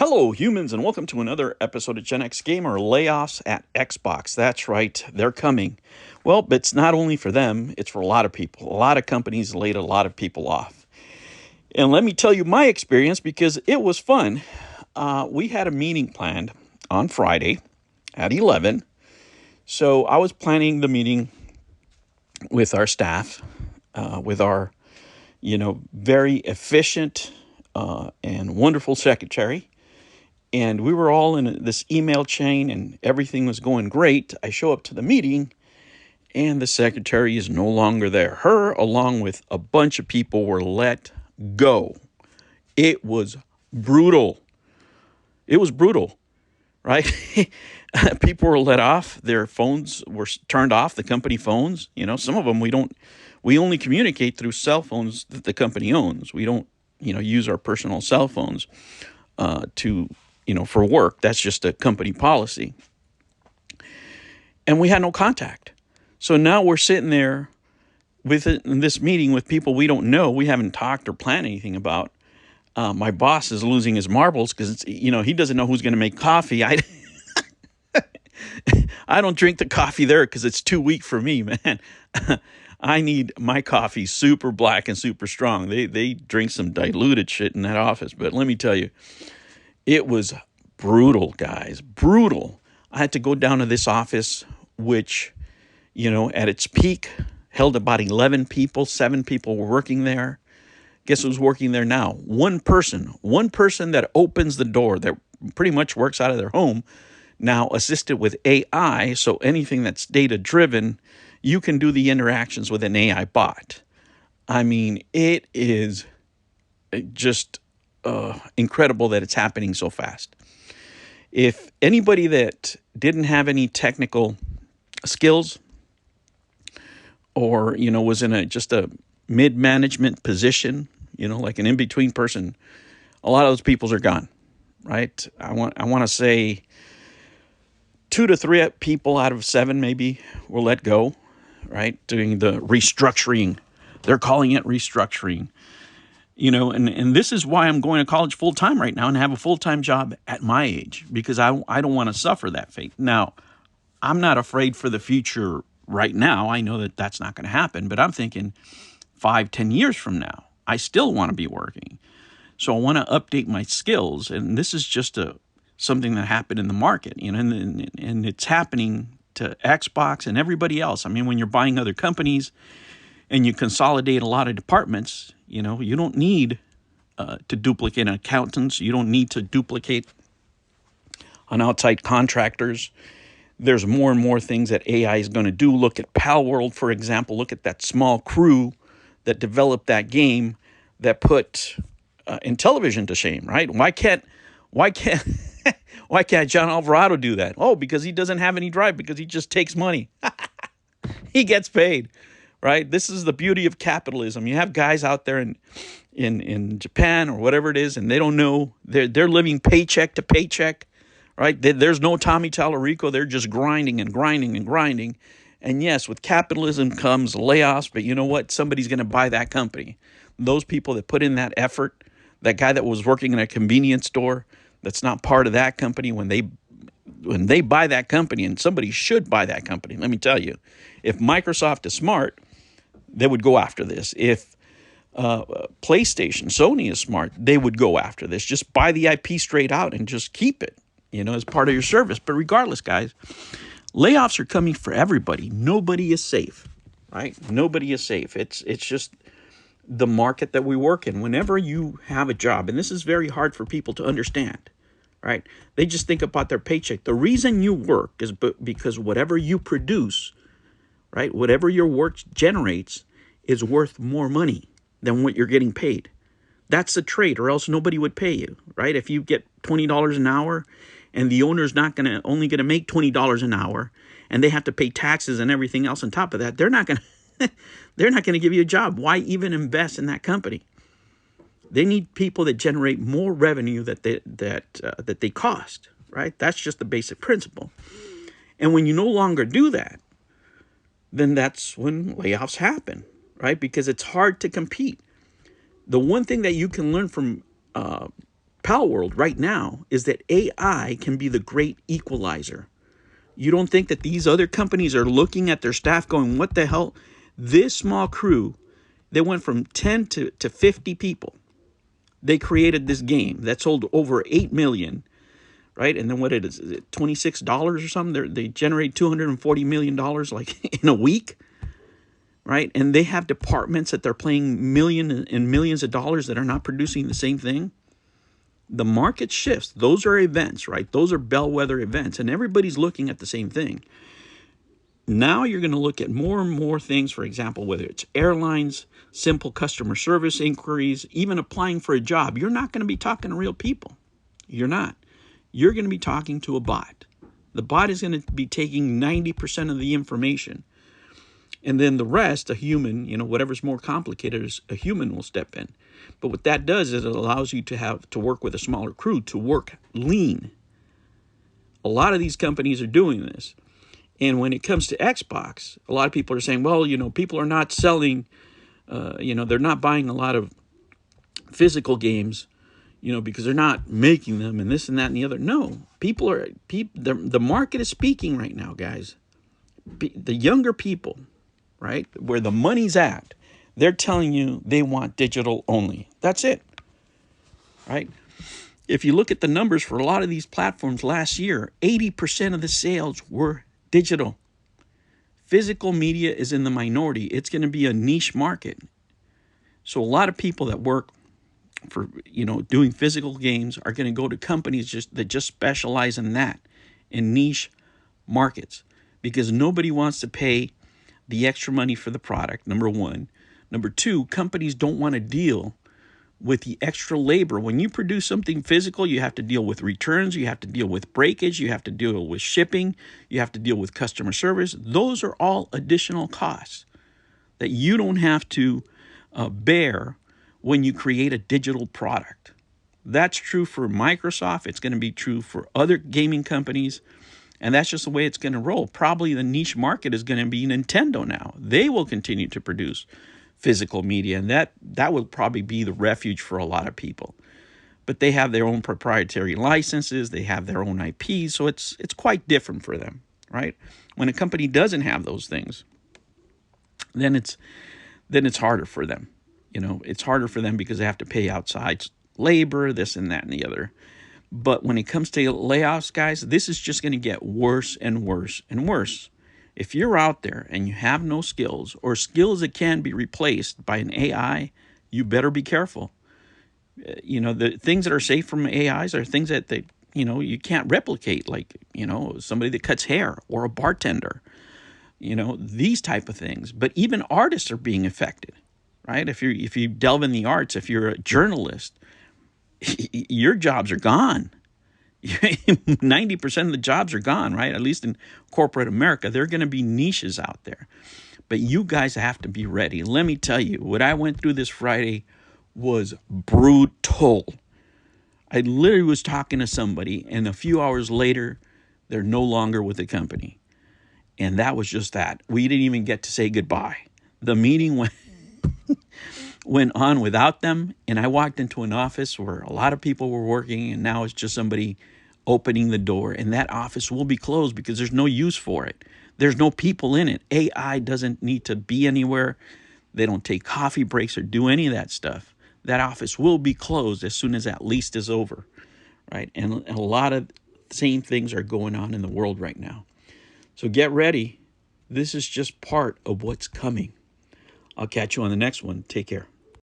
Hello, humans, and welcome to another episode of Gen X Gamer Layoffs at Xbox. That's right, they're coming. Well, but it's not only for them, it's for a lot of people. A lot of companies laid a lot of people off. And let me tell you my experience because it was fun. We had a meeting planned on Friday at 11. So I was planning the meeting with our staff, with our, very efficient and wonderful secretary. And we were all in this email chain and everything was going great. I show up to the meeting and the secretary is no longer there. Her, along with a bunch of people, were let go. It was brutal. It was brutal, right? People were let off. Their phones were turned off, the company phones. Some of them we only communicate through cell phones that the company owns. We don't, use our personal cell phones for work. That's just a company policy. And we had no contact. So now we're sitting there in this meeting with people we don't know. We haven't talked or planned anything about. My boss is losing his marbles because, he doesn't know who's going to make coffee. I don't drink the coffee there because it's too weak for me, man. I need my coffee super black and super strong. They drink some diluted shit in that office. But let me tell you, it was brutal, guys, brutal. I had to go down to this office, which, at its peak held about 11 people, 7 people were working there. Guess who's working there now? One person that opens the door, that pretty much works out of their home, now assisted with AI. So anything that's data driven, you can do the interactions with an AI bot. I mean, it is just incredible that it's happening so fast. If anybody that didn't have any technical skills or, was in just a mid-management position, like an in-between person, a lot of those people are gone, right? I want to say 2 to 3 people out of 7 maybe were let go, right? Doing the restructuring. They're calling it restructuring. And this is why I'm going to college full-time right now and have a full-time job at my age, because I don't want to suffer that fate. Now, I'm not afraid for the future right now. I know that that's not going to happen, but I'm thinking 5-10 years from now, I still want to be working. So I want to update my skills, and this is just something that happened in the market, and it's happening to Xbox and everybody else. I mean, when you're buying other companies and you consolidate a lot of departments, you don't need to duplicate accountants. You don't need to duplicate on outside contractors. There's more and more things that AI is going to do. Look at Palworld, for example. Look at that small crew that developed that game that put Intellivision to shame, right? Why can't John Alvarado do that? Oh, because he doesn't have any drive, because he just takes money. He gets paid. Right? This is the beauty of capitalism. You have guys out there in Japan or whatever it is, and they don't know. They're living paycheck to paycheck, right? There's no Tommy Tallarico. They're just grinding and grinding and grinding. And yes, with capitalism comes layoffs, but you know what? Somebody's going to buy that company. Those people that put in that effort, that guy that was working in a convenience store that's not part of that company, when they buy that company, and somebody should buy that company, let me tell you, if Microsoft is smart, they would go after this. If PlayStation, Sony is smart, they would go after this. Just buy the IP straight out and just keep it, as part of your service. But regardless, guys, layoffs are coming for everybody. Nobody is safe, right? Nobody is safe. It's just the market that we work in. Whenever you have a job, and this is very hard for people to understand, right? They just think about their paycheck. The reason you work is because whatever you produce, right, whatever your work generates is worth more money than what you're getting paid. That's a trade, or else nobody would pay you, right? If you get $20 an hour and the owner's only going to make $20 an hour, and they have to pay taxes and everything else on top of that, they're not going to give you a job. Why even invest in that company? They need people that generate more revenue that they cost, right? That's just the basic principle. And when you no longer do that, then that's when layoffs happen, right? Because it's hard to compete. The one thing that you can learn from Pal World right now is that AI can be the great equalizer. You don't think that these other companies are looking at their staff going, what the hell? This small crew, they went from 10 to 50 people. They created this game that sold over 8 million, right? And then what is it, $26 or something? They generate $240 million like in a week, right? And they have departments that they're playing millions and millions of dollars that are not producing the same thing. The market shifts. Those are events, right? Those are bellwether events, and everybody's looking at the same thing. Now you're going to look at more and more things, for example, whether it's airlines, simple customer service inquiries, even applying for a job. You're not going to be talking to real people. You're not. You're going to be talking to a bot. The bot is going to be taking 90% of the information. And then the rest, a human, whatever's more complicated, a human will step in. But what that does is it allows you to work with a smaller crew, to work lean. A lot of these companies are doing this. And when it comes to Xbox, a lot of people are saying, well, people are not selling, they're not buying a lot of physical games, because they're not making them and this and that and the other. No, the market is speaking right now, guys. The younger people, right, where the money's at, they're telling you they want digital only. That's it, right? If you look at the numbers for a lot of these platforms last year, 80% of the sales were digital. Physical media is in the minority. It's going to be a niche market. So a lot of people that work for, doing physical games are going to go to companies that just specialize in that, in niche markets, because nobody wants to pay the extra money for the product, number one. Number two, companies don't want to deal with the extra labor. When you produce something physical, you have to deal with returns, you have to deal with breakage, you have to deal with shipping, you have to deal with customer service. Those are all additional costs that you don't have to bear when you create a digital product. That's true for Microsoft. It's going to be true for other gaming companies. And that's just the way it's going to roll. Probably the niche market is going to be Nintendo now. They will continue to produce physical media, and that will probably be the refuge for a lot of people. But they have their own proprietary licenses, they have their own IP, so it's quite different for them, right? When a company doesn't have those things, then it's harder for them. It's harder for them because they have to pay outside labor, this and that and the other. But when it comes to layoffs, guys, this is just going to get worse and worse and worse. If you're out there and you have no skills or skills that can be replaced by an AI, you better be careful. The things that are safe from AIs are things that you can't replicate, like, somebody that cuts hair or a bartender, these type of things. But even artists are being affected, right? If you delve in the arts, if you're a journalist, your jobs are gone. 90% of the jobs are gone, right? At least in corporate America, there are going to be niches out there. But you guys have to be ready. Let me tell you, what I went through this Friday was brutal. I literally was talking to somebody, and a few hours later, they're no longer with the company. And that was just that. We didn't even get to say goodbye. The meeting went on without them, and I walked into an office where a lot of people were working, and now it's just somebody opening the door, and that office will be closed because there's no use for it. There's no people in it. AI doesn't need to be anywhere. They don't take coffee breaks or do any of that stuff. That office will be closed as soon as that lease is over, right? And a lot of same things are going on in the world right now. So get ready. This is just part of what's coming. I'll catch you on the next one. Take care.